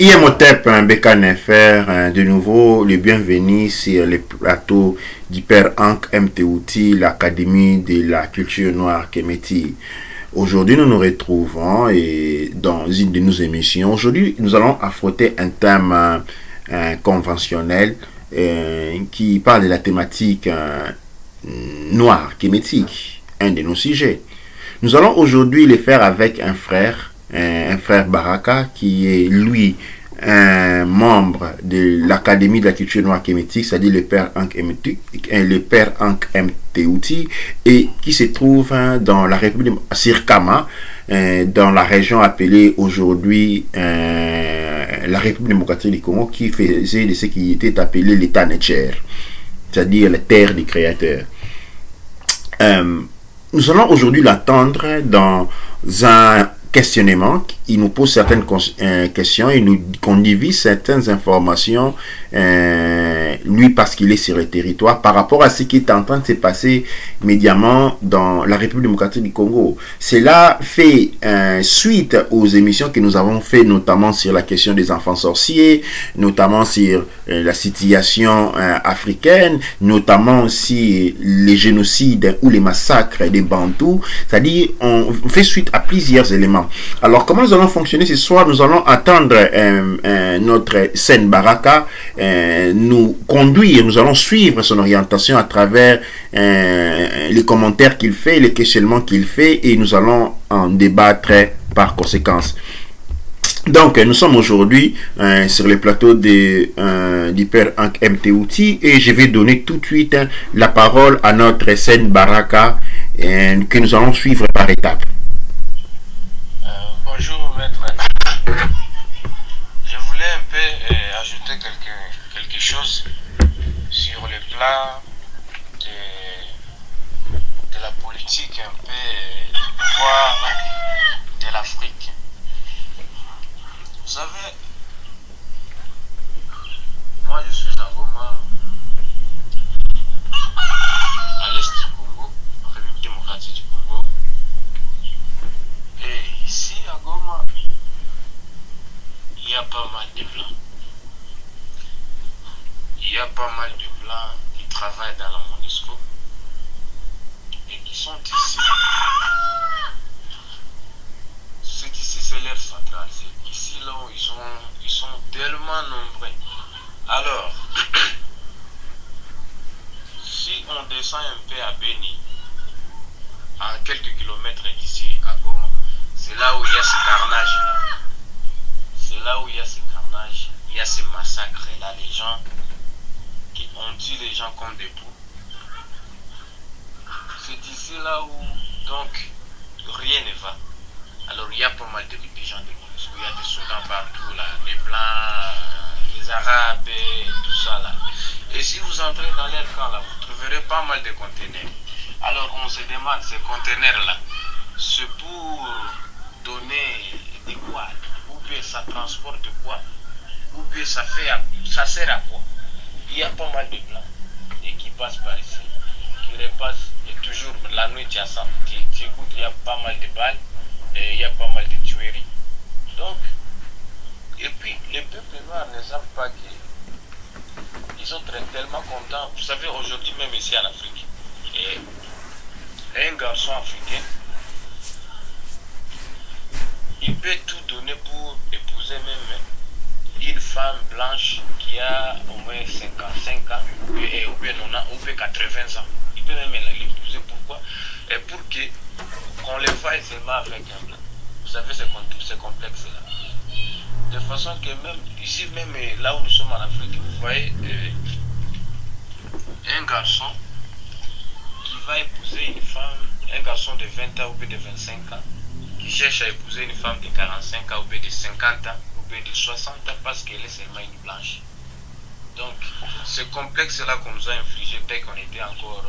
IMOTEP, BKNFR, de nouveau, le bienvenu sur le plateau d'Hyper Ankh MTouti, l'Académie de la culture noire Keméti. Aujourd'hui, nous nous retrouvons dans une de nos émissions. Aujourd'hui, nous allons affronter un thème conventionnel qui parle de la thématique noire kémétique, un de nos sujets. Nous allons aujourd'hui le faire avec un frère Baraka, qui est lui un membre de l'Académie de la culture noire kémétique, c'est-à-dire le père Ankh MTouti, et qui se trouve dans la République Sirkama, dans la région appelée aujourd'hui la République démocratique du Congo, qui faisait de ce qui était appelé l'État Netcher, c'est-à-dire la terre des créateurs. Nous allons aujourd'hui l'attendre dans un questionnement. Il nous pose certaines questions, il nous conduit certaines informations, lui parce qu'il est sur le territoire, par rapport à ce qui est en train de se passer médiatement dans la République démocratique du Congo. Cela fait suite aux émissions que nous avons fait, notamment sur la question des enfants sorciers, notamment sur la situation africaine, notamment aussi les génocides ou les massacres des Bantous. C'est-à-dire, on fait suite à plusieurs éléments. Alors, comment nous allons fonctionner ce soir? Nous allons attendre notre scène Baraka nous conduire, nous allons suivre son orientation à travers les commentaires qu'il fait, les questionnements qu'il fait, et nous allons en débattre par conséquence. Donc, nous sommes aujourd'hui sur le plateau d'Hyper Ankh MTouti, et je vais donner tout de suite la parole à notre scène Baraka que nous allons suivre par étapes. Bonjour maître. Je voulais un peu ajouter quelque chose sur le plan de la politique, un peu du pouvoir de l'Afrique. Vous savez, moi je suis à Goma, à l'est du Congo, République démocratique du Congo. Et ici à Goma, il y a pas mal de blancs. Il y a pas mal de blancs qui travaillent dans la MONUSCO et qui sont ici. C'est ici, c'est l'air central. C'est ici là où ils sont tellement nombreux. Alors, si on descend un peu à Beni, à quelques kilomètres d'ici à Goma, c'est là où il y a ce carnage là. C'est là où il y a ce carnage, il y a ce massacre là, les gens qui ont tué les gens comme des poux. C'est ici là où donc rien ne va. Alors il y a pas mal de gens de MONUSCO, il y a des soldats partout là, les blancs, les arabes et tout ça là. Et si vous entrez dans leur camp là, vous trouverez pas mal de conteneurs. Alors on se demande, ces conteneurs là, c'est pour donner des quoi, ou bien ça transporte quoi, ou bien ça sert à quoi. Il y a pas mal de blancs et qui passent par ici, qui repassent, et toujours la nuit tu as ça, tu écoutes, il y a pas mal de balles, et il y a pas mal de tueries. Donc, et puis les peuples noirs ne savent pas qu'ils sont tellement contents. Vous savez, aujourd'hui même ici en Afrique, et un garçon africain, il peut tout donner pour épouser même une femme blanche qui a au moins 55 ans, ou bien 90, ou bien 80 ans. Il peut même l'épouser. Pourquoi? Et pour qu'on le fasse seulement avec un blanc. Vous savez, c'est complexe là. De façon que même ici, même là où nous sommes en Afrique, vous voyez un garçon qui va épouser une femme, un garçon de 20 ans ou bien de 25 ans, qui cherche à épouser une femme de 45 ans ou bien de 50 ans ou bien de 60 ans parce qu'elle est seulement une blanche. Donc, ce complexe-là qu'on nous a infligé dès qu'on était encore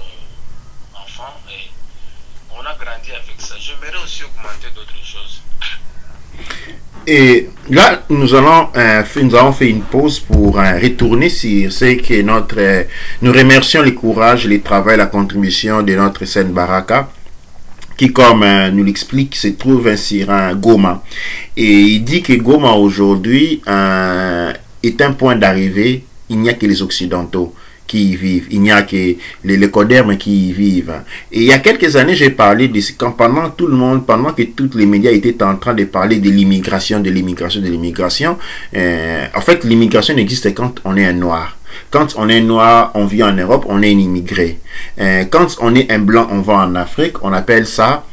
enfant, et on a grandi avec ça. J'aimerais aussi augmenter d'autres choses. Et là, nous avons fait une pause pour retourner sur ce que nous remercions le courage, le travail, la contribution de notre scène Baraka, qui, comme nous l'explique, se trouve sur Goma. Et il dit que Goma aujourd'hui est un point d'arrivée. Il n'y a que les Occidentaux qui y vivent. Il n'y a que les codermes qui y vivent. Et il y a quelques années, j'ai parlé de quand pendant que tous les médias étaient en train de parler de l'immigration, en fait, l'immigration existe quand on est un noir. Quand on est noir, on vit en Europe, on est un immigré. Quand on est un blanc, on va en Afrique, on appelle ça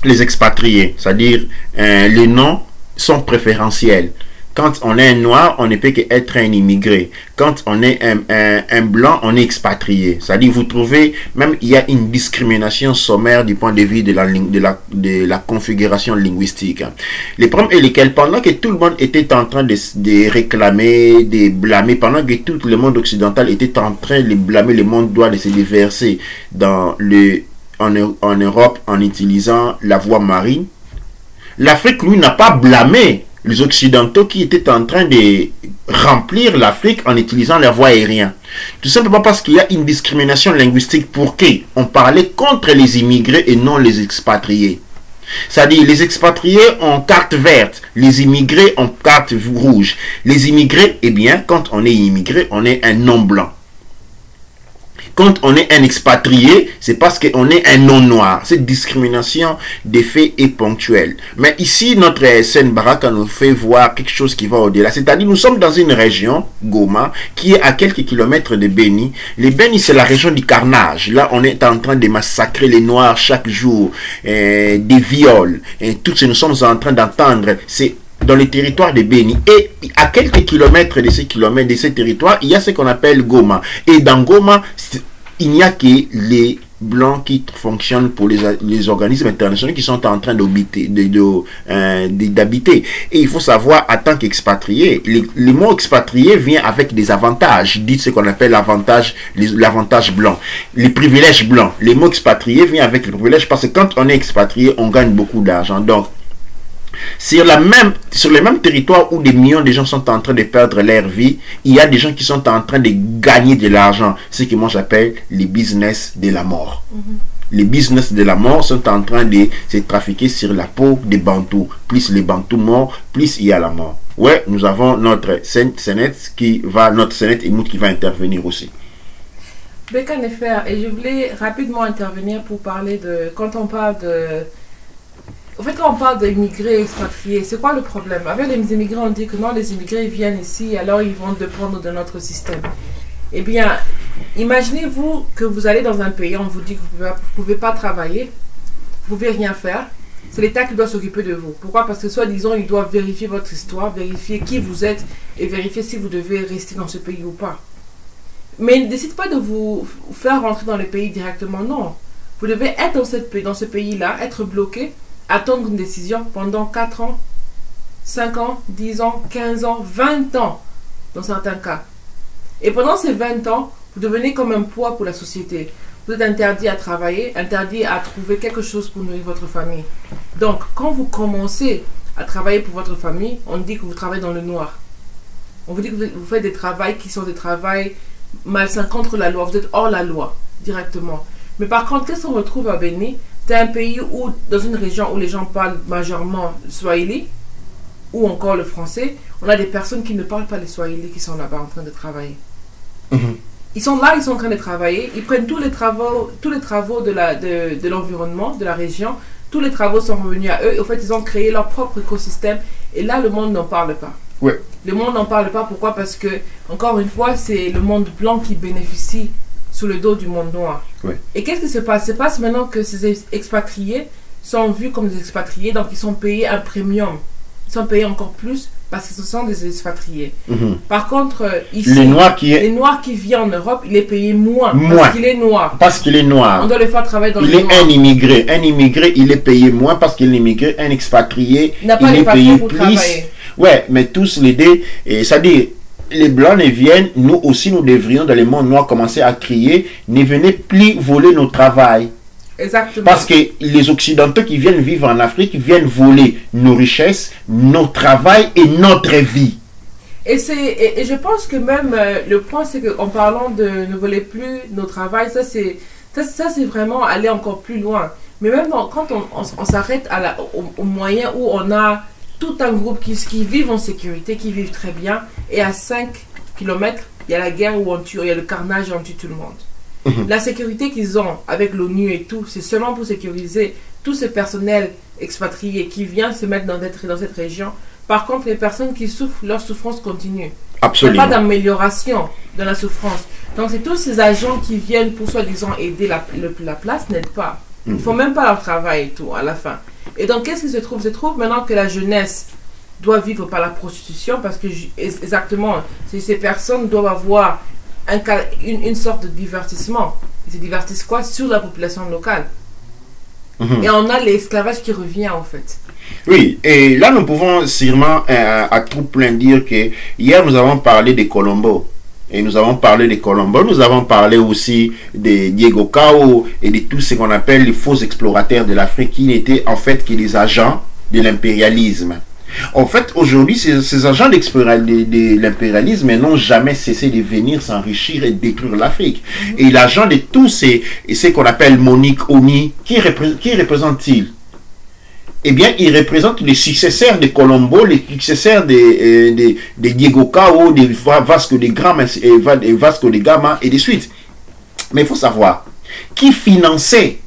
les expatriés. C'est-à-dire, les noms sont préférentiels. Quand on est un noir, on ne peut qu'être un immigré. Quand on est un blanc, on est expatrié. C'est-à-dire, vous trouvez, même il y a une discrimination sommaire du point de vue de la configuration linguistique. Les problèmes est lesquels, pendant que tout le monde était en train de réclamer, de blâmer, pendant que tout le monde occidental était en train de blâmer, le monde doit de se déverser en Europe en utilisant la voie marine, l'Afrique, lui, n'a pas blâmé les Occidentaux qui étaient en train de remplir l'Afrique en utilisant la voie aérienne. Tout simplement parce qu'il y a une discrimination linguistique. Pour qui on parlait contre les immigrés et non les expatriés. C'est-à-dire, les expatriés ont carte verte, les immigrés ont carte rouge. Les immigrés, eh bien, quand on est immigré, on est un non-blanc. Quand on est un expatrié, c'est parce qu'on est un non-noir. Cette discrimination des faits est ponctuelle. Mais ici, notre SN Baraka nous fait voir quelque chose qui va au-delà. C'est-à-dire, nous sommes dans une région, Goma, qui est à quelques kilomètres de Beni. Les Beni, c'est la région du carnage. Là, on est en train de massacrer les Noirs chaque jour, des viols. Et tout ce que nous sommes en train d'entendre, c'est dans les territoires de Beni. Et à quelques kilomètres de ces territoires, il y a ce qu'on appelle Goma. Et dans Goma, il n'y a que les blancs qui fonctionnent pour les organismes internationaux qui sont en train d'habiter. Et il faut savoir, en tant qu'expatrié, le mot expatrié vient avec des avantages. Dites ce qu'on appelle l'avantage blanc. Les privilèges blancs. Le mot expatrié vient avec les privilèges parce que quand on est expatrié, on gagne beaucoup d'argent. Donc, sur le même territoire où des millions de gens sont en train de perdre leur vie, il y a des gens qui sont en train de gagner de l'argent. Ce que moi j'appelle les business de la mort. Les business de la mort sont en train de se trafiquer sur la peau des Bantous. Plus les Bantous morts, plus il y a la mort. Ouais, nous avons notre Sénète qui va intervenir aussi. Beka Nefer, et je voulais rapidement intervenir pour parler de, quand on parle de... En fait, quand on parle d'immigrés expatriés, c'est quoi le problème? Avec les immigrés, on dit que non, les immigrés viennent ici, alors ils vont dépendre de notre système. Eh bien, imaginez-vous que vous allez dans un pays, on vous dit que vous ne pouvez pas travailler, vous ne pouvez rien faire. C'est l'État qui doit s'occuper de vous. Pourquoi? Parce que soi-disant, il doit vérifier votre histoire, vérifier qui vous êtes et vérifier si vous devez rester dans ce pays ou pas. Mais il ne décide pas de vous faire rentrer dans le pays directement, non. Vous devez être dans ce pays-là, être bloqué, attendre une décision pendant 4 ans, 5 ans, 10 ans, 15 ans, 20 ans, dans certains cas. Et pendant ces 20 ans, vous devenez comme un poids pour la société. Vous êtes interdit à travailler, interdit à trouver quelque chose pour nourrir votre famille. Donc, quand vous commencez à travailler pour votre famille, on dit que vous travaillez dans le noir. On vous dit que vous faites des travaux qui sont des travaux malsains contre la loi. Vous êtes hors la loi, directement. Mais par contre, qu'est-ce qu'on retrouve à Beni? C'est un pays où, dans une région où les gens parlent majoritairement swahili ou encore le français, on a des personnes qui ne parlent pas le swahili qui sont là-bas en train de travailler. Ils sont là, ils sont en train de travailler, ils prennent tous les travaux de l'environnement, de la région, tous les travaux sont revenus à eux, et au fait ils ont créé leur propre écosystème, et là le monde n'en parle pas. Ouais. Le monde n'en parle pas, pourquoi? Parce que, encore une fois, c'est le monde blanc qui bénéficie sous le dos du monde noir. Ouais. Et qu'est-ce qui se passe? Il se passe maintenant que ces expatriés sont vus comme des expatriés, donc ils sont payés un premium. Ils sont payés encore plus parce que ce sont des expatriés. Par contre, ici, les noirs qui vivent en Europe, il est payé moins. Parce qu'il est noir. Parce qu'il est noir. On doit le faire travailler dans le noir. Il est un immigré. Un immigré, il est payé moins parce qu'il est immigré. Un expatrié, il n'a pas les papiers pour travailler. Ouais, mais tous les deux, c'est-à-dire, les blancs ne viennent, nous aussi nous devrions dans le monde noir commencer à crier, ne venez plus voler nos travail. Exactement. Parce que les Occidentaux qui viennent vivre en Afrique viennent voler nos richesses, nos travail et notre vie. Et je pense que même le point, c'est qu'en parlant de ne voler plus nos travail, ça Ça c'est vraiment aller encore plus loin. Mais même quand on s'arrête au moyen où on a tout un groupe qui vivent en sécurité, qui vivent très bien, et à 5 km, il y a la guerre où on tue, il y a le carnage et on tue tout le monde. La sécurité qu'ils ont avec l'ONU et tout, c'est seulement pour sécuriser tout ce personnel expatrié qui vient se mettre dans cette région. Par contre, les personnes qui souffrent, leur souffrance continue. Absolument. Il n'y a pas d'amélioration dans la souffrance. Donc, c'est tous ces agents qui viennent pour soi-disant aider la place n'aident pas. Ils ne font même pas leur travail et tout à la fin. Et donc, qu'est-ce qui se trouve? Se trouve maintenant que la jeunesse doit vivre par la prostitution parce que, exactement, ces personnes doivent avoir une sorte de divertissement. Ils se divertissent quoi? Sur la population locale. Et on a l'esclavage qui revient en fait. Oui, et là nous pouvons sûrement à tout plein dire que hier nous avons parlé des Colombo. Et nous avons parlé des Colombo, nous avons parlé aussi de Diego Cao et de tout ce qu'on appelle les faux explorateurs de l'Afrique qui n'étaient en fait que des agents de l'impérialisme. En fait, aujourd'hui, ces agents de l'impérialisme n'ont jamais cessé de venir s'enrichir et détruire l'Afrique. Et l'agent de tous ce qu'on appelle Monique Oni, qui représente-t-il? Eh bien, il représente les successeurs de Colombo, les successeurs de Diego Cao, de Vasco de Gama et de suite. Mais il faut savoir, qui finançait,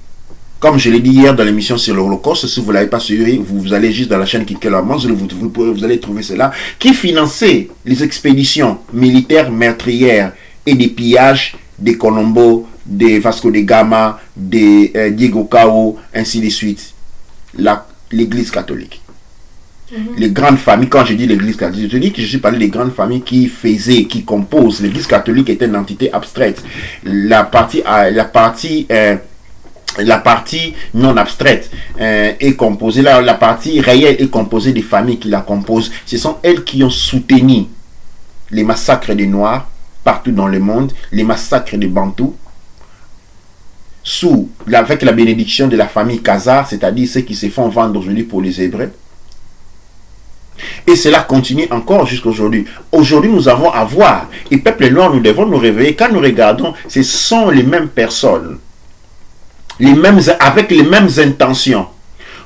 comme je l'ai dit hier dans l'émission sur l'Holocauste, si vous ne l'avez pas suivi, vous allez juste dans la chaîne Kikelamans, vous allez trouver cela, qui finançait les expéditions militaires meurtrières et des pillages de Colombo, de Vasco de Gama, de Diego Cao, ainsi de suite. L'Église catholique. Les grandes familles, quand je dis l'Église catholique, je suis parlé des grandes familles qui composent. L'Église catholique est une entité abstraite. La partie non abstraite est composée, la partie réelle est composée des familles qui la composent. Ce sont elles qui ont soutenu les massacres des Noirs partout dans le monde, les massacres des Bantous, avec la bénédiction de la famille Khazar, c'est-à-dire ceux qui se font vendre aujourd'hui pour les Hébreux. Et cela continue encore jusqu'à aujourd'hui. Aujourd'hui, nous avons à voir. Et peuple noir, nous devons nous réveiller. Quand nous regardons, ce sont les mêmes personnes, avec les mêmes intentions.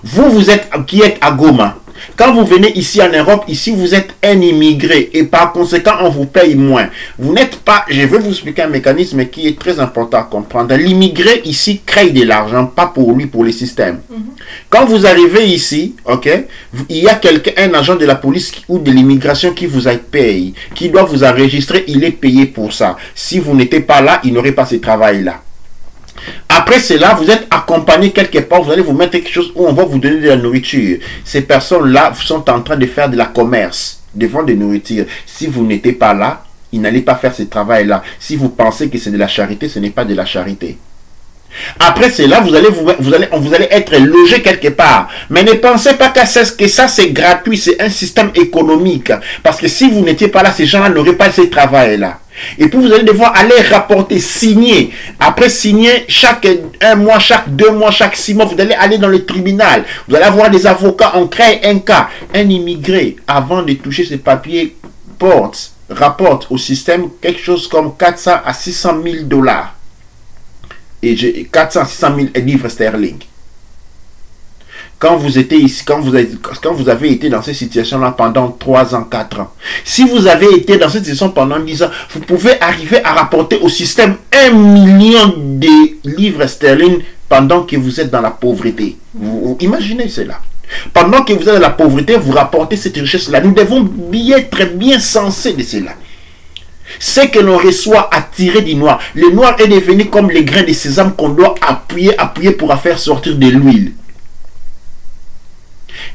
Vous êtes qui êtes à Goma. Quand vous venez ici en Europe, ici vous êtes un immigré et par conséquent on vous paye moins. Vous n'êtes pas, je vais vous expliquer un mécanisme qui est très important à comprendre. L'immigré ici crée de l'argent, pas pour lui, pour les systèmes. Quand vous arrivez ici, ok, il y a un agent de la police ou de l'immigration qui vous paye, qui doit vous enregistrer, il est payé pour ça. Si vous n'étiez pas là, il n'aurait pas ce travail-là. Après cela, vous êtes accompagné quelque part, vous allez vous mettre quelque chose où on va vous donner de la nourriture. Ces personnes-là sont en train de faire de la commerce, de vendre de nourriture. Si vous n'étiez pas là, ils n'allaient pas faire ce travail-là. Si vous pensez que c'est de la charité, ce n'est pas de la charité. Après cela, vous allez être logé quelque part. Mais ne pensez pas que ça c'est gratuit, c'est un système économique. Parce que si vous n'étiez pas là, ces gens-là n'auraient pas ce travail-là. Et puis vous allez devoir aller rapporter, signer. Après signer, chaque 1 mois, chaque 2 mois, chaque 6 mois, vous allez aller dans le tribunal. Vous allez avoir des avocats, on crée un cas. Un immigré, avant de toucher ses papiers, rapporte au système quelque chose comme 400 à 600 000 dollars. Et 400 à 600 000 livres sterling. Quand vous étiez ici, quand vous avez été dans cette situation-là pendant 3 ans, 4 ans, si vous avez été dans cette situation pendant 10 ans, vous pouvez arriver à rapporter au système 1 million de livres sterling pendant que vous êtes dans la pauvreté. Vous imaginez cela. Pendant que vous êtes dans la pauvreté, vous rapportez cette richesse-là. Nous devons être bien sensés de cela. Ce que l'on reçoit attiré du noir. Le noir est devenu comme les grains de sésame qu'on doit appuyer pour faire sortir de l'huile.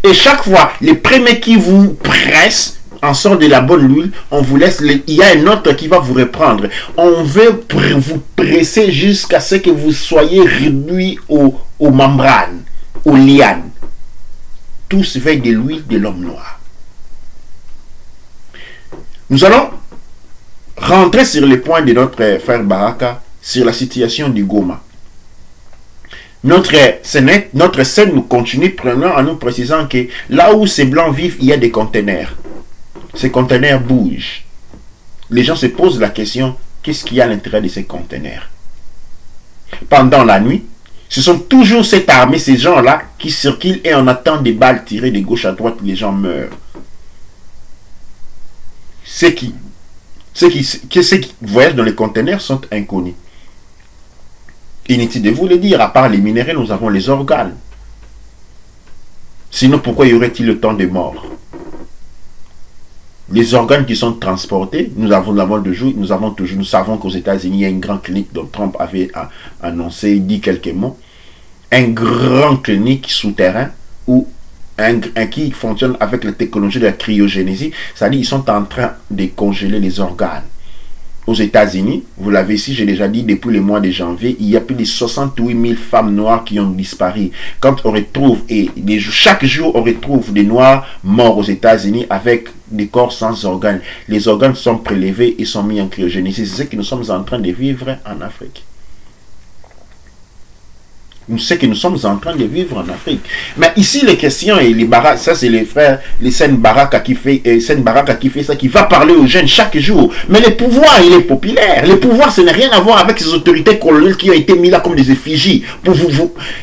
Et chaque fois, les premiers qui vous pressent en sort de la bonne huile, on vous laisse, il y a un autre qui va vous reprendre. On veut vous presser jusqu'à ce que vous soyez réduit aux membranes, aux lianes. Tous veillent de l'huile de l'homme noir. Nous allons rentrer sur le point de notre frère Baraka, sur la situation du Goma. Notre scène nous continue prenant en nous précisant que là où ces blancs vivent, il y a des conteneurs. Ces conteneurs bougent. Les gens se posent la question, qu'est-ce qu'il y a à l'intérieur de ces conteneurs? pendant la nuit. Ce sont toujours cette armée, ces gens-là, qui circulent et on attend des balles tirées de gauche à droite, les gens meurent. Ceux qui voyagent dans les conteneurs sont inconnus. Inutile de vous le dire, à part les minéraux, nous avons les organes. Sinon, pourquoi y aurait-il le temps de mort? Les organes qui sont transportés, nous savons qu'aux États-Unis, il y a une grande clinique dont Trump avait annoncé, dit quelques mots. Un grand clinique souterrain où qui fonctionne avec la technologie de la cryogénésie, c'est-à-dire ils sont en train de congeler les organes. Aux États-Unis, vous l'avez ici, j'ai déjà dit, depuis le mois de janvier, il y a plus de 68 000 femmes noires qui ont disparu. Quand on retrouve, chaque jour, on retrouve des noirs morts aux États-Unis avec des corps sans organes. Les organes sont prélevés et sont mis en cryogénésie. C'est ce que nous sommes en train de vivre en Afrique. Ce que nous sommes en train de vivre en Afrique. Mais ici, les questions et les baraques, ça c'est les frères, les Sen Baraka qui fait ça, qui va parler aux jeunes chaque jour. Mais le pouvoir, il est populaire. Le pouvoir, ça n'a rien à voir avec ces autorités coloniales qui ont été mis là comme des effigies.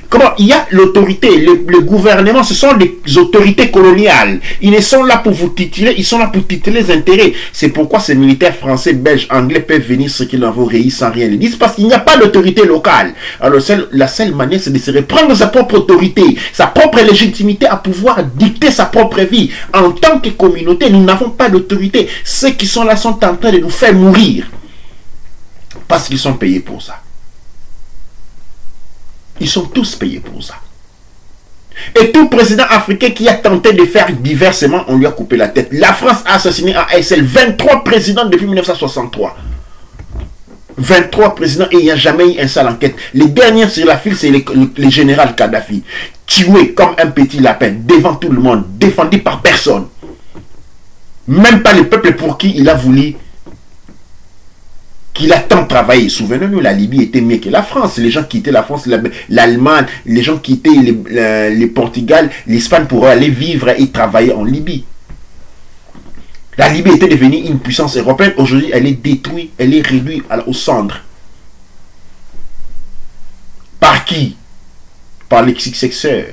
Comment il y a l'autorité, le gouvernement, ce sont des autorités coloniales. Ils sont là pour vous titiller, ils sont là pour titiller les intérêts. C'est pourquoi ces militaires français, belges, anglais peuvent venir ce qu'ils en réussir sans rien les dire, parce qu'il n'y a pas d'autorité locale. Alors la seule manière, c'est de se reprendre sa propre autorité, sa propre légitimité à pouvoir dicter sa propre vie. En tant que communauté, nous n'avons pas d'autorité. Ceux qui sont là sont en train de nous faire mourir parce qu'ils sont payés pour ça. Ils sont tous payés pour ça. Et tout président africain qui a tenté de faire diversement, on lui a coupé la tête. La France a assassiné à ASL 23 présidents depuis 1963. 23 présidents et il n'y a jamais eu une seule enquête. Les derniers sur la file, c'est le général Kadhafi. Tué comme un petit lapin, devant tout le monde, défendu par personne. Même pas le peuple pour qui il a voulu, qu'il a tant travaillé. Souvenez-nous, la Libye était mieux que la France. Les gens quittaient la France, l'Allemagne, les gens quittaient le Portugal, l'Espagne pour aller vivre et travailler en Libye. La Libye était devenue une puissance européenne. Aujourd'hui, elle est détruite, elle est réduite aux cendres. Par qui? Par les successeurs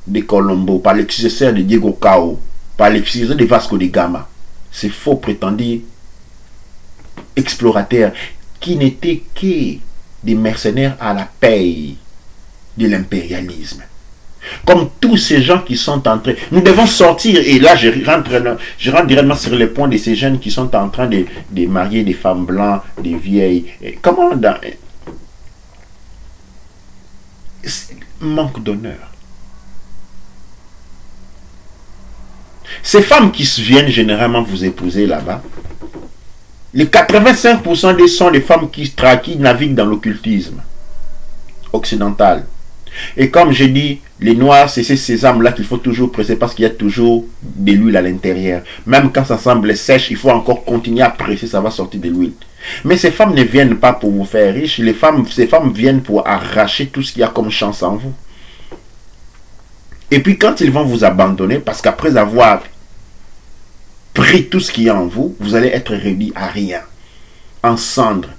de Colombo, par les successeurs de Diego Cao, par les successeurs de Vasco de Gama. Ces faux prétendus explorateurs qui n'étaient que des mercenaires à la paye de l'impérialisme. Comme tous ces gens qui sont en train... Nous devons sortir, et là je rentre directement sur le point de ces jeunes qui sont en train de marier des femmes blanches, des vieilles. Comment manque d'honneur. Ces femmes qui viennent généralement vous épouser là-bas, les 85% des sont les femmes qui naviguent dans l'occultisme occidental. Et comme j'ai dit, les noirs, c'est ces âmes-là qu'il faut toujours presser parce qu'il y a toujours de l'huile à l'intérieur. Même quand ça semble sèche, il faut encore continuer à presser, ça va sortir de l'huile. Mais ces femmes ne viennent pas pour vous faire riche, ces femmes viennent pour arracher tout ce qu'il y a comme chance en vous. Et puis quand ils vont vous abandonner, parce qu'après avoir pris tout ce qu'il y a en vous, vous allez être réduit à rien, en cendres.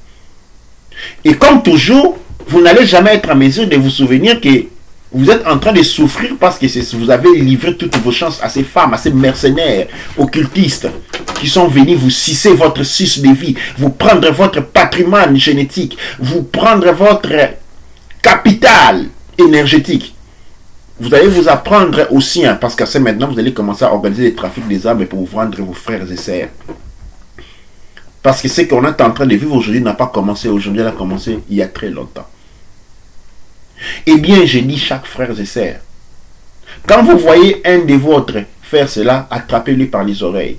Et comme toujours, vous n'allez jamais être en mesure de vous souvenir que vous êtes en train de souffrir parce que vous avez livré toutes vos chances à ces femmes, à ces mercenaires occultistes qui sont venus vous sucer votre suce de vie, vous prendre votre patrimoine génétique, vous prendre votre capital énergétique. Vous allez vous apprendre aussi, parce que maintenant vous allez commencer à organiser des trafics des armes pour vous vendre vos frères et sœurs. Parce que ce qu'on est en train de vivre aujourd'hui n'a pas commencé aujourd'hui, elle a commencé il y a très longtemps. Eh bien, je dis chaque frère et sœur, quand vous voyez un de vôtres faire cela, attrapez-le par les oreilles.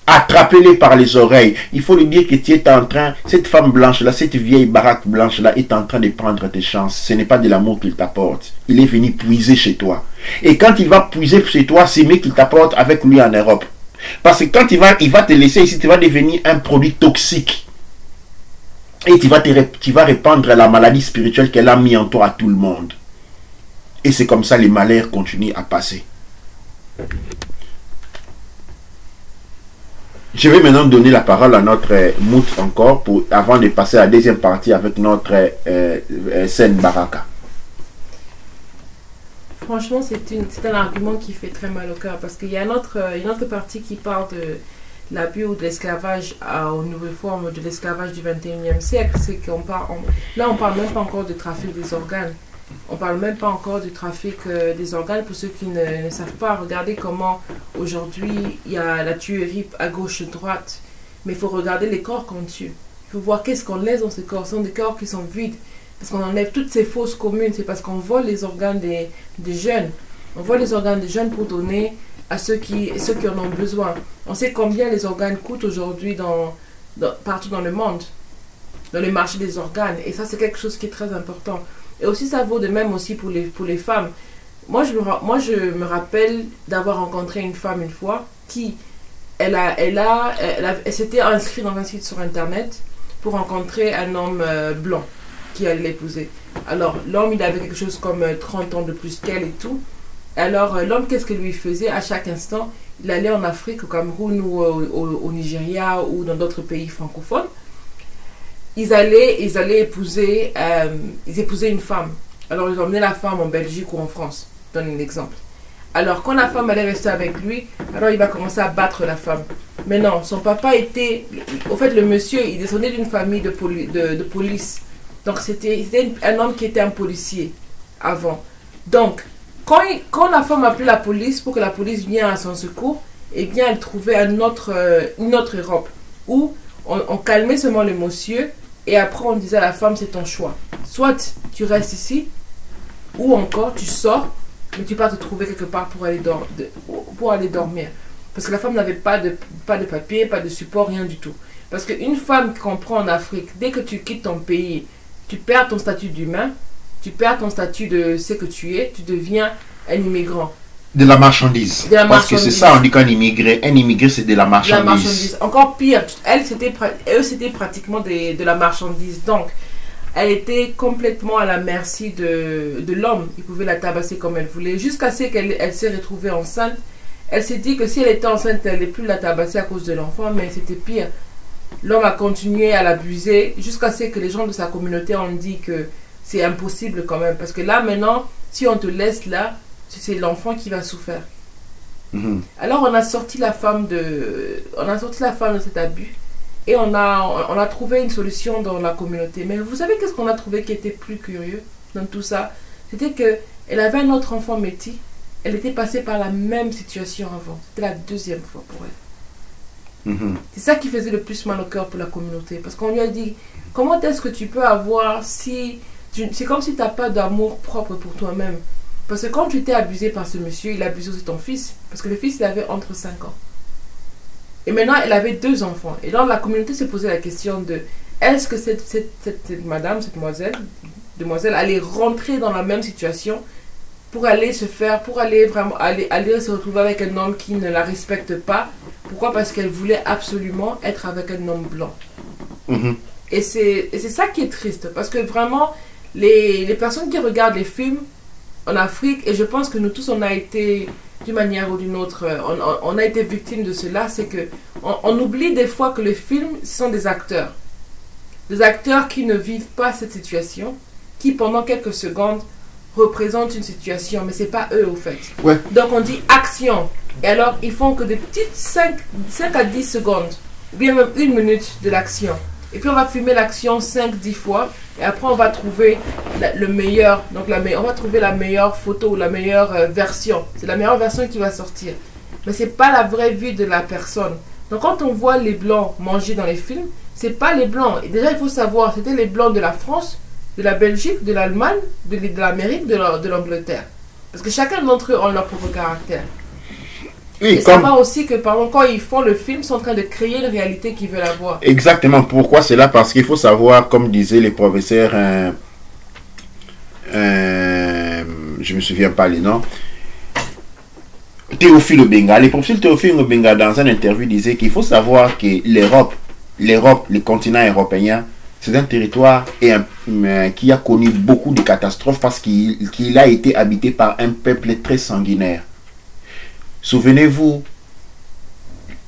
Attrapez-le par les oreilles. Il faut lui dire que tu es en train, cette femme blanche-là, cette vieille baraque blanche-là est en train de prendre tes chances. Ce n'est pas de l'amour qu'il t'apporte. Il est venu puiser chez toi. Et quand il va puiser chez toi, c'est mieux qu'il t'apporte avec lui en Europe. Parce que quand il va te laisser ici, tu vas devenir un produit toxique. Et tu vas répandre la maladie spirituelle qu'elle a mis en toi à tout le monde. Et c'est comme ça les malheurs continuent à passer. Je vais maintenant donner la parole à notre Mout encore avant de passer à la deuxième partie avec notre scène Baraka. Franchement, c'est un argument qui fait très mal au cœur parce qu'il y a une autre partie qui parle de l'abus ou de l'esclavage aux nouvelles formes de l'esclavage du 21e siècle. C'est qu'on là, on parle même pas encore du trafic des organes. On parle même pas encore du trafic des organes. Pour ceux qui ne savent pas, regardez comment aujourd'hui il y a la tuerie à gauche et droite. Mais il faut regarder les corps qu'on tue. Il faut voir qu'est-ce qu'on laisse dans ces corps. Ce sont des corps qui sont vides. Parce qu'on enlève toutes ces fausses communes. C'est parce qu'on vole les organes des jeunes. On vole les organes des jeunes pour donner à ceux qui en ont besoin. On sait combien les organes coûtent aujourd'hui partout dans le monde. Dans le marché des organes. Et ça, c'est quelque chose qui est très important. Et aussi, ça vaut de même aussi pour les femmes. Moi, je me rappelle d'avoir rencontré une femme une fois qui, elle s'était inscrite dans un site sur Internet pour rencontrer un homme blanc qui allait l'épouser. Alors, l'homme, il avait quelque chose comme 30 ans de plus qu'elle et tout. Alors, l'homme, qu'est-ce qu'il lui faisait à chaque instant? Il allait en Afrique, au Cameroun ou au Nigeria ou dans d'autres pays francophones. Ils allaient épouser une femme. Alors, ils emmenaient la femme en Belgique ou en France. Je donne un exemple. Alors, quand la femme allait rester avec lui, alors il va commencer à battre la femme. Mais non, son papa était... Au fait, le monsieur, il descendait d'une famille de police. Donc, c'était un homme qui était un policier avant. Donc, quand la femme appelait la police pour que la police vienne à son secours, eh bien, elle trouvait une autre Europe où on calmait seulement le monsieur et après on disait à la femme, c'est ton choix. Soit tu restes ici ou encore tu sors, mais tu vas te trouver quelque part pour aller dormir. Parce que la femme n'avait pas de papier, pas de support, rien du tout. Parce qu'une femme qu'on prend en Afrique, dès que tu quittes ton pays, tu perds ton statut d'humain, tu perds ton statut de ce que tu es, tu deviens un immigrant. De la marchandise. Parce que c'est ça, on dit qu'un immigré, c'est de la marchandise. Encore pire, eux c'était pratiquement de la marchandise. Donc, elle était complètement à la merci de l'homme. Il pouvait la tabasser comme elle voulait. Jusqu'à ce qu'elle s'est retrouvée enceinte. Elle s'est dit que si elle était enceinte, elle n'allait plus la tabasser à cause de l'enfant, mais c'était pire. L'homme a continué à l'abuser jusqu'à ce que les gens de sa communauté ont dit que c'est impossible quand même. Parce que là, maintenant, si on te laisse là, c'est l'enfant qui va souffrir. Alors, on a sorti la femme de cet abus et on a trouvé une solution dans la communauté. Mais vous savez qu'est-ce qu'on a trouvé qui était plus curieux dans tout ça? C'était qu'elle avait un autre enfant métis. Elle était passée par la même situation avant. C'était la deuxième fois pour elle. C'est ça qui faisait le plus mal au cœur pour la communauté. Parce qu'on lui a dit, comment est-ce que tu peux avoir c'est comme si tu n'as pas d'amour propre pour toi-même. Parce que quand tu étais abusé par ce monsieur, il abusait aussi ton fils. Parce que le fils, il avait entre 5 ans. Et maintenant, elle avait 2 enfants. Et donc, la communauté se posait la question de, est-ce que cette demoiselle allait rentrer dans la même situation pour aller se retrouver avec un homme qui ne la respecte pas. Pourquoi? Parce qu'elle voulait absolument être avec un homme blanc. Et c'est ça qui est triste. Parce que vraiment, les personnes qui regardent les films en Afrique, et je pense que nous tous, on a été, d'une manière ou d'une autre, on a été victimes de cela, c'est que on oublie des fois que les films, ce sont des acteurs. Des acteurs qui ne vivent pas cette situation, qui pendant quelques secondes représentent une situation, mais c'est pas eux au fait. Ouais. Donc on dit action. Et alors, ils font que des petites 5 à 10 secondes, ou bien même 1 minute de l'action. Et puis on va filmer l'action 5-10 fois. Et après on va trouver le meilleur. Donc on va trouver la meilleure photo ou la meilleure version. C'est la meilleure version qui va sortir. Mais c'est pas la vraie vue de la personne. Donc quand on voit les blancs manger dans les films, c'est pas les blancs. Et déjà il faut savoir, c'était les blancs de la France, de la Belgique, de l'Allemagne, de l'Amérique, de l'Angleterre. Parce que chacun d'entre eux ont leur propre caractère. Oui, et savoir aussi que par exemple, quand ils font le film, ils sont en train de créer une réalité qu'ils veulent avoir. Exactement. Pourquoi c'est là? Parce qu'il faut savoir, comme disaient les professeurs, je me souviens pas les noms, Théophile Obenga. Le professeur Théophile Obenga, dans une interview, disait qu'il faut savoir que l'Europe, le continent européen, c'est un territoire qui a connu beaucoup de catastrophes parce qu'il a été habité par un peuple très sanguinaire. Souvenez-vous,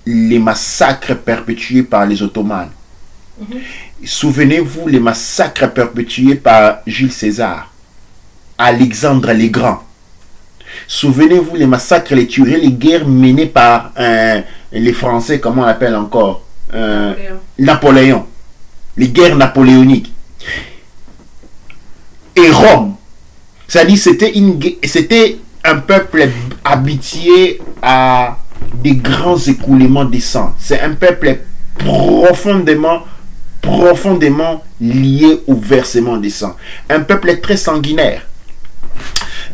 les massacres perpétués par les Ottomans. Souvenez-vous les massacres perpétués par Jules César, Alexandre le Grand. Souvenez-vous les massacres, les tueries, les guerres menées par les Français, comment on appelle encore Napoléon. Les guerres napoléoniques. Et Rome. C'est-à-dire c'était un peuple habitué à des grands écoulements de sang. C'est un peuple profondément lié au versement des sang. Un peuple très sanguinaire.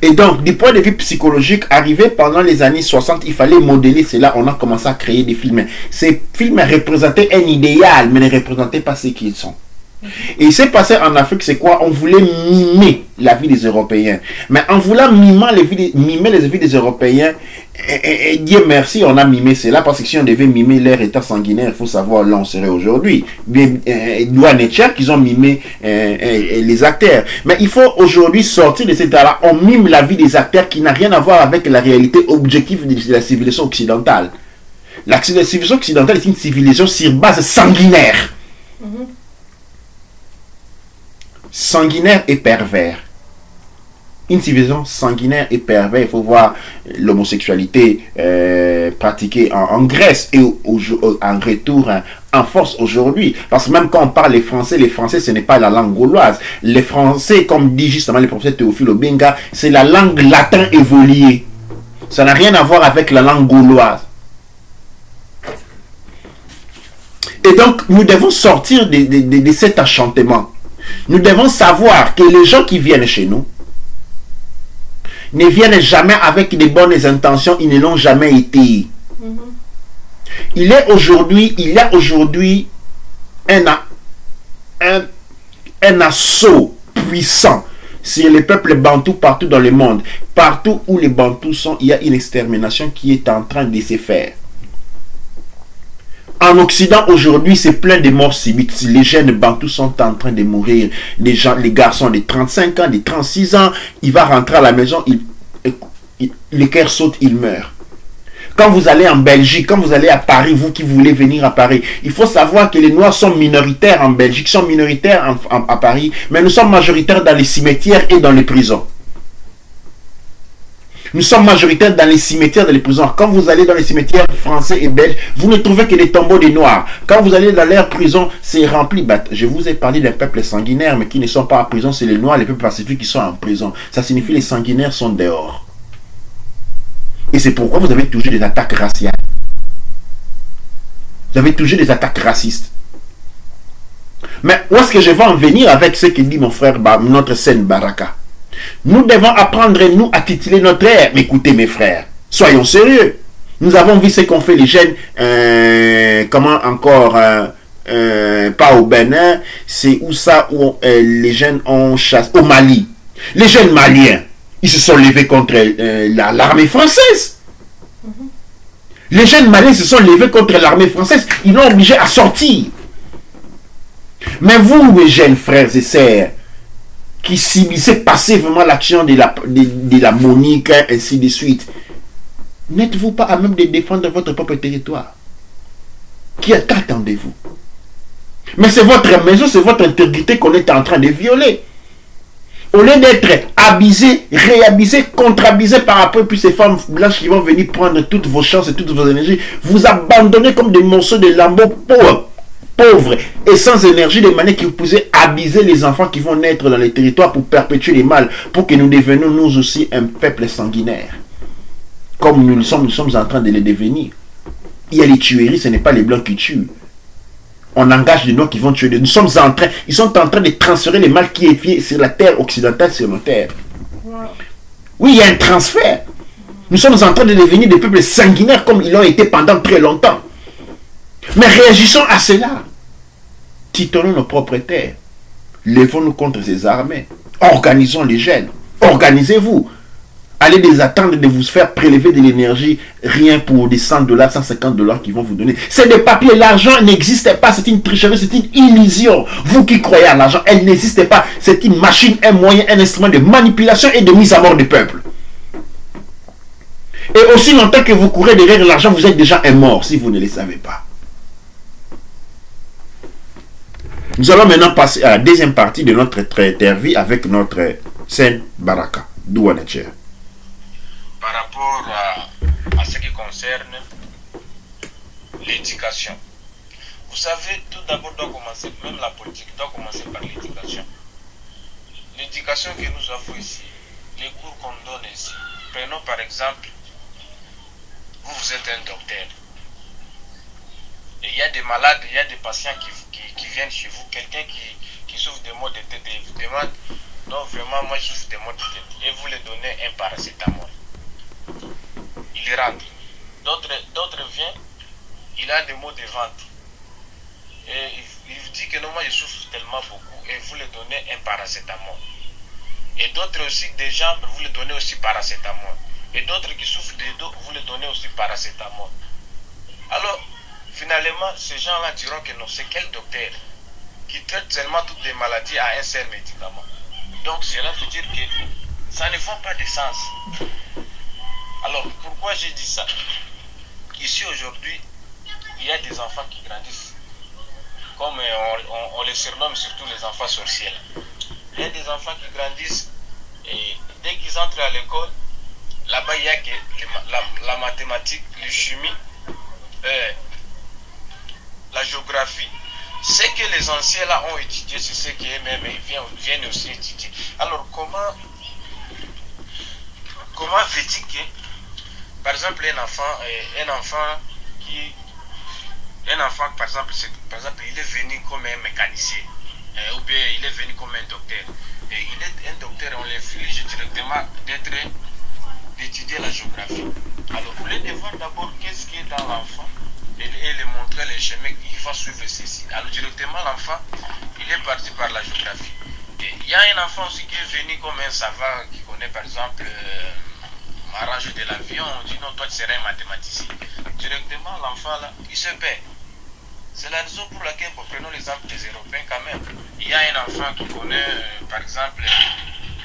Et donc, du point de vue psychologique, arrivé pendant les années 60, il fallait modeler cela. On a commencé à créer des films. Ces films représentaient un idéal, mais ne représentaient pas ce qu'ils sont. Et il s'est passé en Afrique, c'est quoi? On voulait mimer la vie des Européens. Mais en voulant mimer les vies des Européens, et Dieu merci, on a mimé cela, parce que si on devait mimer leur état sanguinaire, il faut savoir là on serait aujourd'hui. Douane et Tchèque, ils ont mimé les acteurs. Mais il faut aujourd'hui sortir de cet état-là. On mime la vie des acteurs qui n'a rien à voir avec la réalité objective de la civilisation occidentale. La civilisation occidentale est une civilisation sur base sanguinaire. Sanguinaire et pervers. Une civilisation sanguinaire et pervers. Il faut voir l'homosexualité pratiquée en Grèce et en retour en force aujourd'hui. Parce que même quand on parle les Français ce n'est pas la langue gauloise. Les Français, comme dit justement le professeur Théophile Obenga, c'est la langue latin évoluée. Ça n'a rien à voir avec la langue gauloise. Et donc, nous devons sortir de cet enchantement. Nous devons savoir que les gens qui viennent chez nous ne viennent jamais avec de bonnes intentions, ils ne l'ont jamais été. Il y a aujourd'hui un assaut puissant sur les peuples bantous partout dans le monde. Partout où les bantous sont, il y a une extermination qui est en train de se faire. En Occident, aujourd'hui, c'est plein de morts civiques. Les jeunes bantous sont en train de mourir. Les garçons de 35 ans, de 36 ans, il va rentrer à la maison, le cœur saute, il meurt. Quand vous allez en Belgique, quand vous allez à Paris, vous qui voulez venir à Paris, il faut savoir que les Noirs sont minoritaires en Belgique, sont minoritaires à Paris, mais nous sommes majoritaires dans les cimetières et dans les prisons. Nous sommes majoritaires dans les cimetières, dans les prisons. Quand vous allez dans les cimetières français et belges, vous ne trouvez que des tombeaux des Noirs. Quand vous allez dans leurs prisons, c'est rempli. Je vous ai parlé d'un peuple sanguinaire, mais qui ne sont pas en prison. C'est les Noirs, les peuples pacifiques qui sont en prison. Ça signifie que les sanguinaires sont dehors. Et c'est pourquoi vous avez toujours des attaques raciales. Vous avez toujours des attaques racistes. Mais où est-ce que je vais en venir avec ce que dit mon frère, notre Sen Baraka? Nous devons apprendre, nous, à titiller notre ère. Mais écoutez, mes frères, soyons sérieux. Nous avons vu ce qu'ont fait les jeunes, pas au Bénin, c'est où ça, où les jeunes ont chassé, au Mali. Les jeunes maliens, ils se sont levés contre l'armée française. Les jeunes maliens se sont levés contre l'armée française. Ils l'ont obligé à sortir. Mais vous, mes jeunes frères et sœurs, qui subissait passivement l'action de la Monique, ainsi de suite. N'êtes-vous pas à même de défendre votre propre territoire? Qu'attendez-vous? Mais c'est votre maison, c'est votre intégrité qu'on est en train de violer. Au lieu d'être abusé, réabusé, contre-abusé par après, puis ces femmes blanches qui vont venir prendre toutes vos chances et toutes vos énergies, vous abandonnez comme des morceaux de lambeaux pauvres et sans énergie, de manière que vous pouvez abuser les enfants qui vont naître dans les territoires pour perpétuer les mâles, pour que nous devenions nous aussi un peuple sanguinaire. Comme nous sommes en train de les devenir. Il y a les tueries, ce n'est pas les blancs qui tuent. On engage des noirs qui vont tuer. Ils sont en train de transférer les mâles qui est sur la terre occidentale, sur nos terres. Oui, il y a un transfert. Nous sommes en train de devenir des peuples sanguinaires comme ils l'ont été pendant très longtemps. Mais réagissons à cela. Titonnons nos propres terres. Levons-nous contre ces armées. Organisons les jeunes. Organisez-vous. Allez les attendre de vous faire prélever de l'énergie rien pour des $100, $150 qu'ils vont vous donner. C'est des papiers. L'argent n'existe pas. C'est une tricherie. C'est une illusion. Vous qui croyez à l'argent, elle n'existe pas. C'est une machine, un moyen, un instrument de manipulation et de mise à mort du peuple. Et aussi longtemps que vous courez derrière l'argent, vous êtes déjà un mort si vous ne le savez pas. Nous allons maintenant passer à la deuxième partie de notre interview avec notre Sen Baraka. Douanacher. Par rapport à ce qui concerne l'éducation. Vous savez, tout d'abord doit commencer, même la politique doit commencer par l'éducation. L'éducation que nous avons ici, les cours qu'on donne ici. Prenons par exemple, vous êtes un docteur. Et il y a des malades, il y a des patients qui viennent chez vous, quelqu'un qui souffre de maux de tête et vous demande, non vraiment moi je souffre de maux de tête, et vous lui donnez un paracétamol. Il rentre. D'autres viennent, il a des maux de ventre. Et il vous dit que non, moi je souffre tellement beaucoup, et vous lui donnez un paracétamol. Et d'autres aussi, des jambes, vous lui donnez aussi paracétamol. Et d'autres qui souffrent des dos, vous lui donnez aussi paracétamol. Alors, finalement, ces gens-là diront que non, c'est quel docteur qui traite seulement toutes les maladies à un seul médicament. Donc, cela veut dire que ça ne fait pas de sens. Alors, pourquoi j'ai dit ça? Ici, aujourd'hui, il y a des enfants qui grandissent. Comme on les surnomme surtout les enfants sorciers. Il y a des enfants qui grandissent et dès qu'ils entrent à l'école, là-bas, il y a que la mathématique, la chimie, la géographie. Ce que les anciens là ont étudié, c'est ce qu'eux-mêmes viennent aussi étudier. Alors, comment fait-il que, par exemple, un enfant, par exemple, il est venu comme un mécanicien, ou bien il est venu comme un docteur. Et il est un docteur, on l'inflige directement d'étudier la géographie. Alors, vous voulez voir d'abord qu'est-ce qui est dans l'enfant et lui montrer les chemins qu'il va suivre ceci. Alors, directement, l'enfant, il est parti par la géographie. Et il y a un enfant aussi qui est venu comme un savant qui connaît, par exemple, l'arrangement de l'avion. On dit non, toi tu serais un mathématicien. Directement, l'enfant là, il se perd. C'est la raison pour laquelle, prenons l'exemple des Européens quand même. Il y a un enfant qui connaît, par exemple,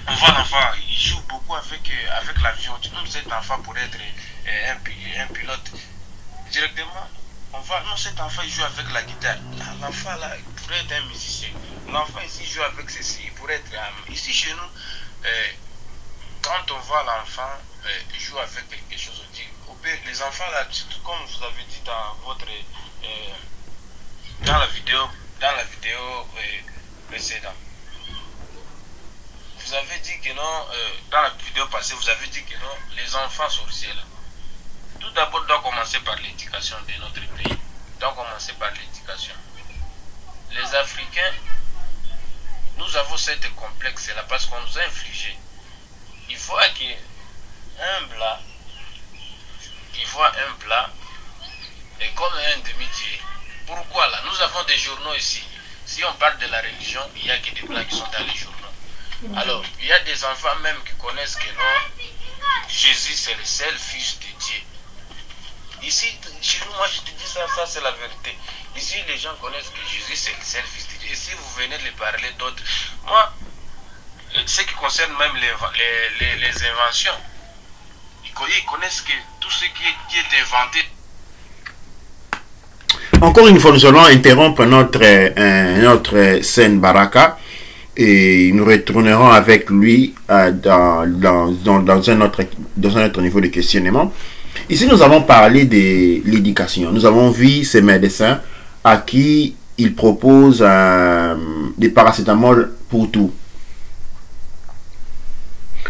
on voit l'enfant, il joue beaucoup avec l'avion. Tu vois, cet enfant pourrait être un pilote. Directement, on voit, non, cet enfant il joue avec la guitare. L'enfant là, il pourrait être un musicien. L'enfant ici joue avec ceci, il pourrait être ici chez nous. Quand on voit l'enfant jouer avec quelque chose, on dit, les enfants là, surtout comme vous avez dit dans la vidéo précédente. Vous avez dit que non, dans la vidéo passée, vous avez dit que non, les enfants sorciers là. Tout d'abord, doit commencer par l'éducation de notre pays. Doit commencer par l'éducation. Les Africains, nous avons cette complexe là parce qu'on nous a infligé. Il faut qu'un plat, est comme un demi-dieu. Pourquoi là? Nous avons des journaux ici. Si on parle de la religion, il n'y a que des plats qui sont dans les journaux. Alors, il y a des enfants même qui connaissent que non, Jésus c'est le seul fils de Dieu. Ici, chez nous, moi je te dis ça c'est la vérité. Ici, les gens connaissent que Jésus c'est le seul fils de Dieu. Et si vous venez de les parler d'autres, moi, ce qui concerne même les inventions, ils connaissent que tout ce qui est inventé. Encore une fois, nous allons interrompre notre Sen Baraka et nous retournerons avec lui dans un autre niveau de questionnement. Ici, nous avons parlé de l'éducation. Nous avons vu ces médecins à qui ils proposent des paracétamol pour tout.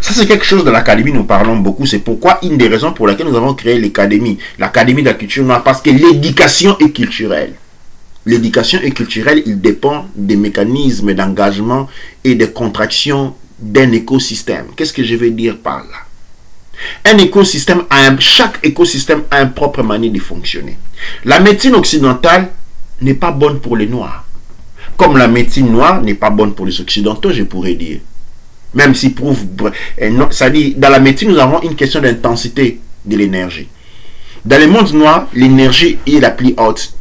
Ça, c'est quelque chose de l'académie, nous parlons beaucoup. C'est pourquoi une des raisons pour laquelle nous avons créé l'académie de la culture noire, parce que l'éducation est culturelle. L'éducation est culturelle, il dépend des mécanismes d'engagement et de contraction d'un écosystème. Qu'est-ce que je veux dire par là? Un écosystème, chaque écosystème a une propre manière de fonctionner. La médecine occidentale n'est pas bonne pour les Noirs. Comme la médecine noire n'est pas bonne pour les Occidentaux, je pourrais dire. Même s'il prouve... Ça dit, dans la médecine, nous avons une question d'intensité de l'énergie. Dans le monde noir, l'énergie est la plus haute.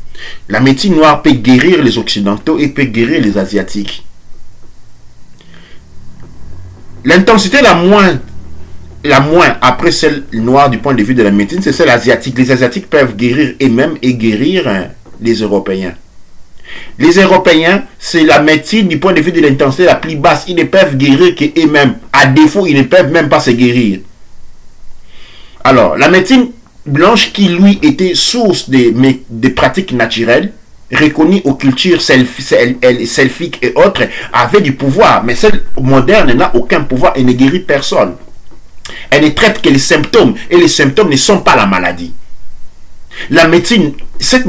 La médecine noire peut guérir les Occidentaux et peut guérir les Asiatiques. L'intensité la moins la moins après celle noire du point de vue de la médecine, c'est celle asiatique. Les Asiatiques peuvent guérir eux-mêmes et guérir les Européens. Les Européens, c'est la médecine du point de vue de l'intensité la plus basse. Ils ne peuvent guérir qu'eux-mêmes. À défaut, ils ne peuvent même pas se guérir. Alors, la médecine blanche qui, lui, était source des pratiques naturelles, reconnue aux cultures selfiques et autres, avait du pouvoir. Mais celle moderne n'a aucun pouvoir et ne guérit personne. Elle ne traite que les symptômes. Et les symptômes ne sont pas la maladie. La médecine, cette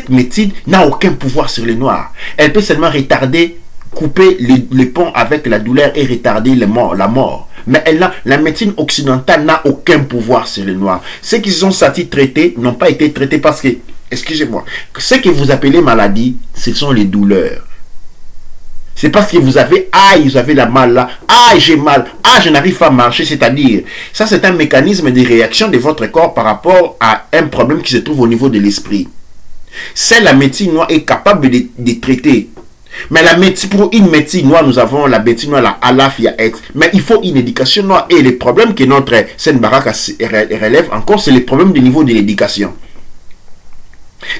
médecine n'a aucun pouvoir sur les Noirs. Elle peut seulement retarder, couper les ponts avec la douleur et retarder la mort. Mais la médecine occidentale n'a aucun pouvoir sur les Noirs. Ceux qui se sont sentis traités n'ont pas été traités parce que, excusez-moi, ce que vous appelez maladie, ce sont les douleurs. C'est parce que vous avez la mal là, j'ai mal, je n'arrive pas à marcher, c'est-à-dire, ça c'est un mécanisme de réaction de votre corps par rapport à un problème qui se trouve au niveau de l'esprit. C'est la médecine noire est capable de traiter. Mais pour une médecine noire, nous avons la médecine noire, la Alafia X. Mais il faut une éducation noire. Et les problèmes que notre Sen Baraka relève encore, c'est les problèmes du niveau de l'éducation.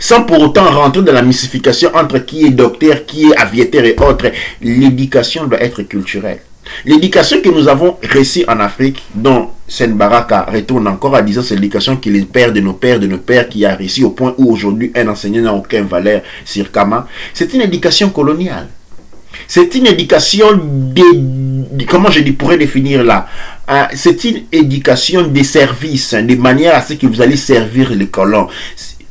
Sans pour autant rentrer dans la mystification entre qui est docteur, qui est aviateur et autres, l'éducation doit être culturelle. L'éducation que nous avons réussi en Afrique, dont Sen Baraka retourne encore à disant, c'est l'éducation que les pères de nos pères qui a réussi au point où aujourd'hui un enseignant n'a aucune valeur sur Kama. C'est une éducation coloniale. C'est une éducation comment je pourrais définir là, c'est une éducation des services, de manière à ce que vous allez servir les colons.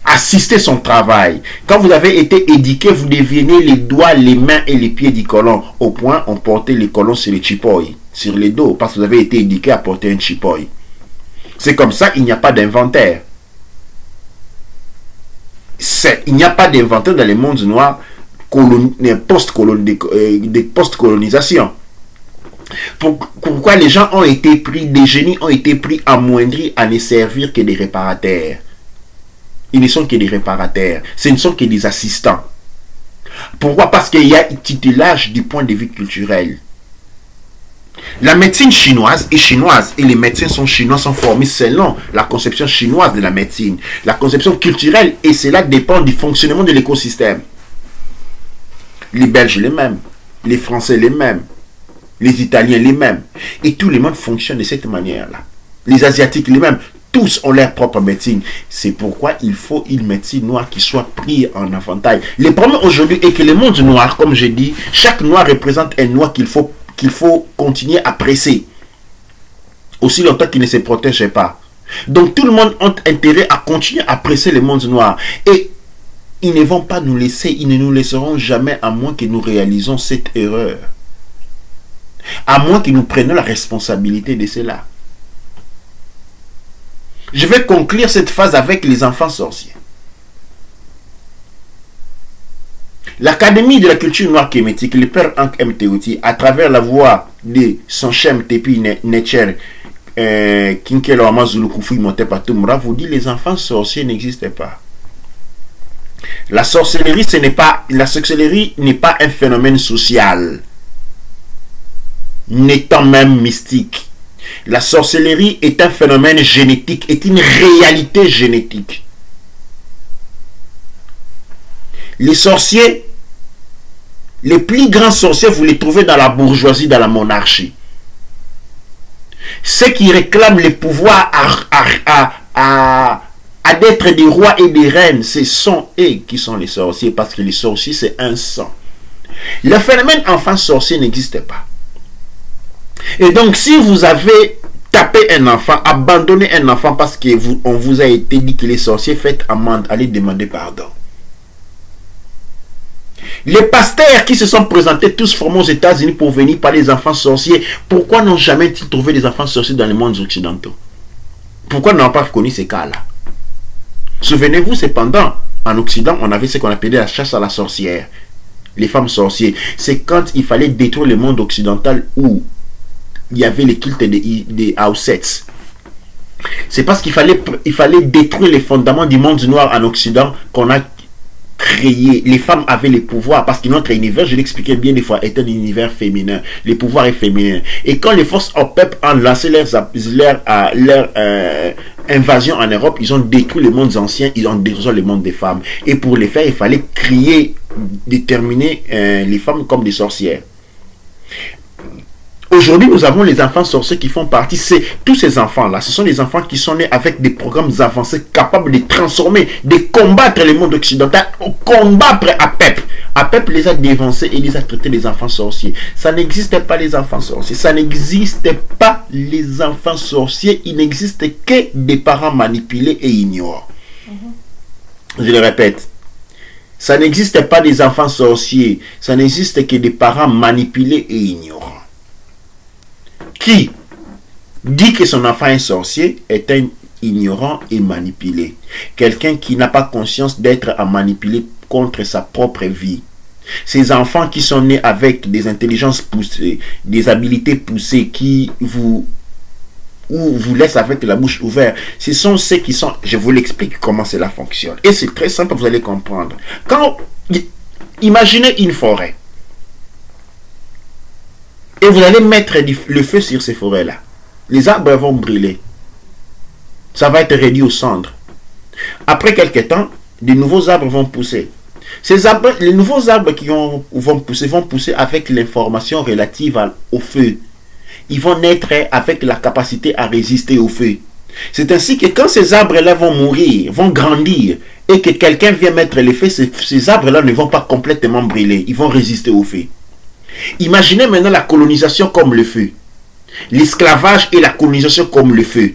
Assister son travail. Quand vous avez été éduqué, vous devenez les doigts, les mains et les pieds du colon. Au point, on portait les colons sur les chipoy, sur les dos, parce que vous avez été éduqué à porter un chipoy. C'est comme ça, il n'y a pas d'inventaire. Il n'y a pas d'inventaire dans les mondes noirs post-colonisation. Pourquoi les gens ont été pris, des génies ont été pris amoindris à ne servir que des réparateurs. Ils ne sont que des réparateurs. Ce ne sont que des assistants. Pourquoi? Parce qu'il y a tutelage du point de vue culturel. La médecine chinoise est chinoise et les médecins chinois sont formés selon la conception chinoise de la médecine. La conception culturelle, et cela dépend du fonctionnement de l'écosystème. Les Belges les mêmes, les Français les mêmes, les Italiens les mêmes. Et tout le monde fonctionne de cette manière-là. Les Asiatiques les mêmes. Tous ont leur propre médecine. C'est pourquoi il faut une médecine noire qui soit prise en avantage. Le problème aujourd'hui est que le monde noir, comme je dis, chaque noir représente un noir qu'il faut continuer à presser. Aussi longtemps qu'il ne se protège pas. Donc tout le monde a intérêt à continuer à presser le monde noir. Et ils ne vont pas nous laisser, ils ne nous laisseront jamais à moins que nous réalisons cette erreur. À moins que nous prenions la responsabilité de cela. Je vais conclure cette phase avec les enfants sorciers. L'Académie de la culture noire kémétique, le père Hank M. Teouti, à travers la voix de Sanchem Tepi Netcher, Kinkelo Amazulu Koufoui Montepatoumra, vous dit les enfants sorciers n'existent pas. La sorcellerie n'est pas un phénomène social, n'étant même mystique. La sorcellerie est un phénomène génétique, est une réalité génétique. Les sorciers, les plus grands sorciers, vous les trouvez dans la bourgeoisie, dans la monarchie. Ceux qui réclament le pouvoir à d'être des rois et des reines, ce sont eux qui sont les sorciers, parce que les sorciers, c'est un sang. Le phénomène enfant sorcier n'existe pas. Et donc, si vous avez tapé un enfant, abandonné un enfant parce qu'on vous a été dit qu'il est sorcier, faites amende, allez demander pardon. Les pasteurs qui se sont présentés tous formés aux États-Unis pour venir parler des enfants sorciers, pourquoi n'ont jamais trouvé des enfants sorciers dans les mondes occidentaux? Pourquoi n'ont pas connu ces cas-là? Souvenez-vous, cependant, en Occident, on avait ce qu'on appelait la chasse à la sorcière. Les femmes sorcières. C'est quand il fallait détruire le monde occidental où il y avait les cultes des Aussets. C'est parce qu'il fallait détruire les fondements du monde noir en Occident qu'on a créer, les femmes avaient les pouvoirs, parce que notre univers, je l'expliquais bien des fois, est un univers féminin. Les pouvoirs est féminin. Et quand les forces OPEP ont lancé leur invasion en Europe, ils ont détruit les mondes anciens, ils ont détruit les mondes des femmes. Et pour les faire, il fallait créer, déterminer les femmes comme des sorcières. Aujourd'hui, nous avons les enfants sorciers qui font partie. Tous ces enfants-là, ce sont des enfants qui sont nés avec des programmes avancés capables de transformer, de combattre le monde occidental, combattre APEP. APEP les a dévancés et les a traités des enfants sorciers. Ça n'existe pas les enfants sorciers. Ça n'existe pas les enfants sorciers. Il n'existe que des parents manipulés et ignorants. Je le répète. Ça n'existe pas des enfants sorciers. Ça n'existe que des parents manipulés et ignorants. Qui dit que son enfant est sorcier est un ignorant et manipulé. Quelqu'un qui n'a pas conscience d'être à manipuler contre sa propre vie. Ces enfants qui sont nés avec des intelligences poussées, des habiletés poussées, qui vous laissent avec la bouche ouverte, ce sont ceux qui sont... Je vous l'explique comment cela fonctionne. Et c'est très simple, vous allez comprendre. Imaginez une forêt. Et vous allez mettre le feu sur ces forêts-là. Les arbres vont brûler. Ça va être réduit aux cendres. Après quelques temps, de nouveaux arbres vont pousser. Les nouveaux arbres qui vont pousser avec l'information relative au feu. Ils vont naître avec la capacité à résister au feu. C'est ainsi que quand ces arbres-là vont mourir, vont grandir, et que quelqu'un vient mettre le feu, ces arbres-là ne vont pas complètement brûler. Ils vont résister au feu. Imaginez maintenant la colonisation comme le feu. L'esclavage et la colonisation comme le feu.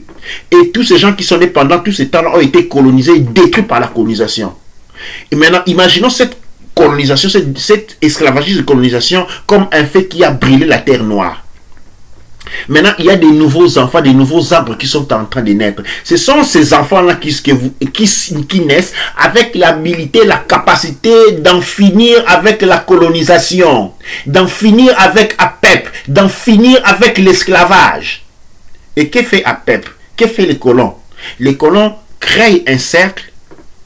Et tous ces gens qui sont nés pendant tous ces temps-là ont été colonisés et détruits par la colonisation. Et maintenant, imaginons cette colonisation, cette esclavagisme de colonisation comme un fait qui a brûlé la terre noire. Maintenant, il y a des nouveaux enfants, des nouveaux arbres qui sont en train de naître. Ce sont ces enfants-là qui naissent avec l'habilité, la capacité d'en finir avec la colonisation, d'en finir avec APEP, d'en finir avec l'esclavage. Et que fait APEP? Que fait les colons? Les colons créent un cercle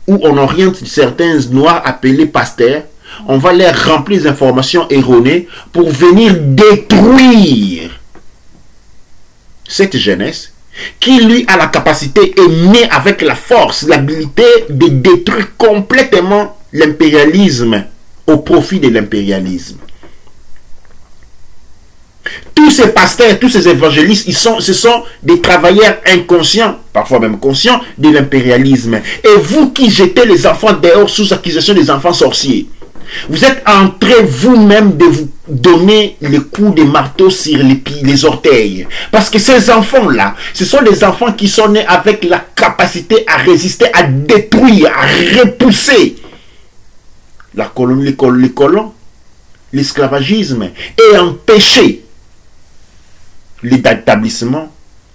où on oriente certains noirs appelés pasteurs. On va leur remplir des informations erronées pour venir détruire cette jeunesse qui lui a la capacité et née avec la force, l'habilité de détruire complètement l'impérialisme au profit de l'impérialisme. Tous ces pasteurs, tous ces évangélistes, ce sont des travailleurs inconscients, parfois même conscients, de l'impérialisme. Et vous qui jetez les enfants dehors sous accusation des enfants sorciers, vous êtes en train vous-même de vous donner le coup de marteau sur les orteils. Parce que ces enfants-là, ce sont des enfants qui sont nés avec la capacité à résister, à détruire, à repousser les colons, l'esclavagisme et empêcher l'établissement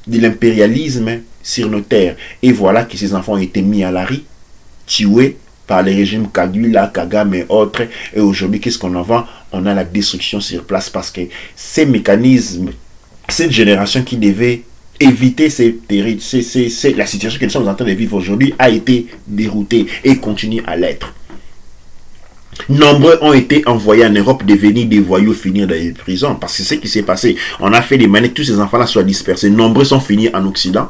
de l'impérialisme sur nos terres. Et voilà que ces enfants ont été mis à la rue, tués par les régimes Kabila, Kagame et autres. Et aujourd'hui, qu'est-ce qu'on en voit? On a la destruction sur place parce que ces mécanismes, cette génération qui devait éviter la situation que nous sommes en train de vivre aujourd'hui a été déroutée et continue à l'être. Nombreux ont été envoyés en Europe devenir des voyous, finir dans les prisons. Parce que c'est ce qui s'est passé. On a fait des manettes, tous ces enfants-là soient dispersés. Nombreux sont finis en Occident.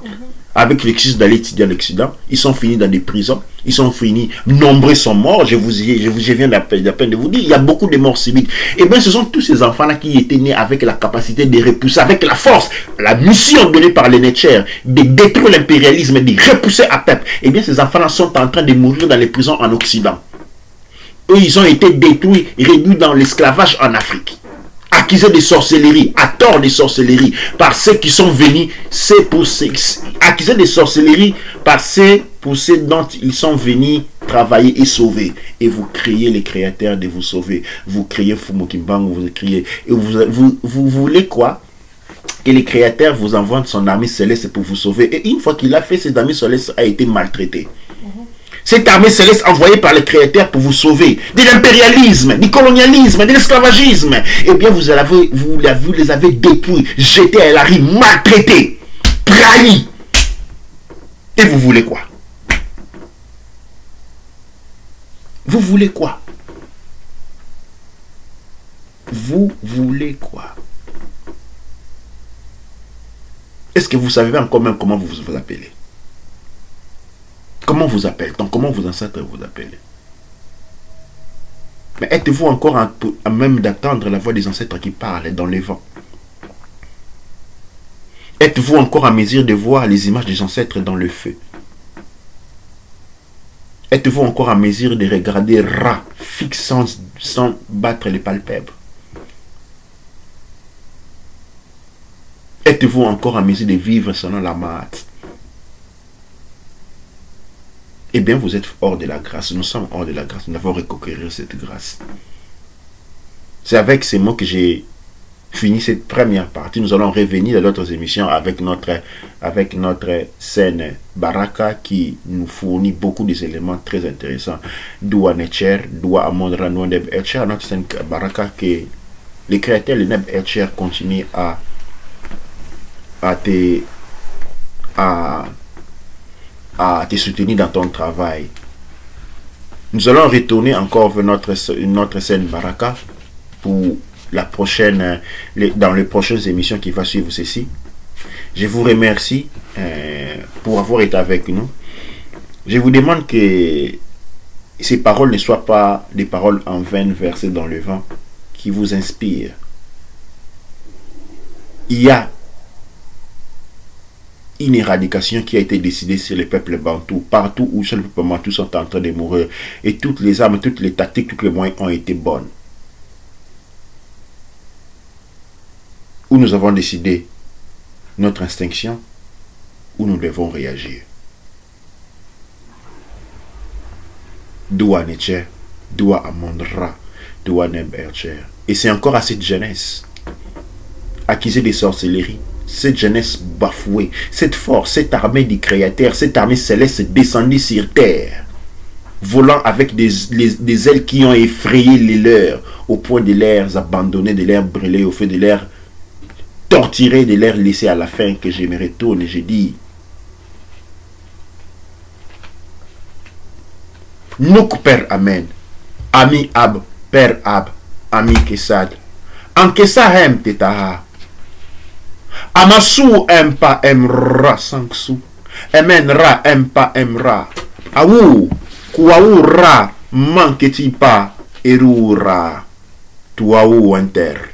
Avec l'excuse d'aller étudier en Occident. Ils sont finis dans des prisons. Ils sont finis. Nombreux sont morts. Je viens d'à peine de vous dire. Il y a beaucoup de morts civiques. Et bien, ce sont tous ces enfants-là qui étaient nés avec la capacité de repousser, avec la force, la mission donnée par les Netchers, de détruire l'impérialisme, de repousser à peuple. Et bien, ces enfants-là sont en train de mourir dans les prisons en Occident. Eux, ils ont été détruits, réduits dans l'esclavage en Afrique. Accusés de sorcellerie, à tort de sorcellerie, par ceux qui sont venus, accusés de sorcellerie par ceux dont ils sont venus travailler et sauver. Et vous criez les créateurs de vous sauver. Vous criez Fumokimbangu, vous criez. Et vous voulez quoi? Que les créateurs vous envoient son armée céleste pour vous sauver. Et une fois qu'il a fait, cette armée céleste a été maltraitée. Cette armée céleste envoyée par les créateurs pour vous sauver de l'impérialisme, du colonialisme, de l'esclavagisme. Eh bien, vous les avez détruits, jetés à la rue, maltraités, trahis. Et vous voulez quoi? Vous voulez quoi? Vous voulez quoi? Est-ce que vous savez encore même comment vous vous appelez? Comment vous appelle-t-on? Comment vos ancêtres vous appellent? Mais êtes-vous encore à même d'attendre la voix des ancêtres qui parlent dans les vents? Êtes-vous encore à mesure de voir les images des ancêtres dans le feu? Êtes-vous encore à mesure de regarder Ra fixant sans battre les palpebres? Êtes-vous encore à mesure de vivre selon la mat? Eh bien, vous êtes hors de la grâce. Nous sommes hors de la grâce. Nous devons reconquérir cette grâce. C'est avec ces mots que j'ai fini cette première partie. Nous allons revenir dans d'autres émissions avec notre scène Baraka qui nous fournit beaucoup d'éléments très intéressants. Doua Netcher, Doua Amondra Nwandeb Etcher, notre scène Baraka que les créateurs de Neb Etcher continuent à te soutenir dans ton travail. Nous allons retourner encore vers notre scène Baraka pour la prochaine, dans les prochaines émissions qui vont suivre ceci. Je vous remercie pour avoir été avec nous. Je vous demande que ces paroles ne soient pas des paroles en vain versées dans le vent, qui vous inspirent. Il y a une éradication qui a été décidée sur les peuples bantous, partout où les peuples bantous sont en train de mourir, et toutes les armes, toutes les tactiques, tous les moyens ont été bonnes. Où nous avons décidé notre extinction, où nous devons réagir. Doua Netcher, Doua Amondra, Doua Neb Etcher. Et c'est encore à cette jeunesse, accusée de sorcellerie, cette jeunesse bafouée, cette force, cette armée du Créateur, cette armée céleste descendue sur terre, volant avec des ailes qui ont effrayé les leurs, au point de les abandonner, de les brûler au feu, de les torturer, de les laisser à la fin, que je me retourne et je dis: Nouk Père Amen, Ami Ab, Père Ab, Ami Kessad, En Kessahem Tetaha, Amasu Empa Emra Sanksu, Emen Ra Empa Emra, Aou, Kouaou Ra, Manketi Pa, Erura, Tuaou Enter.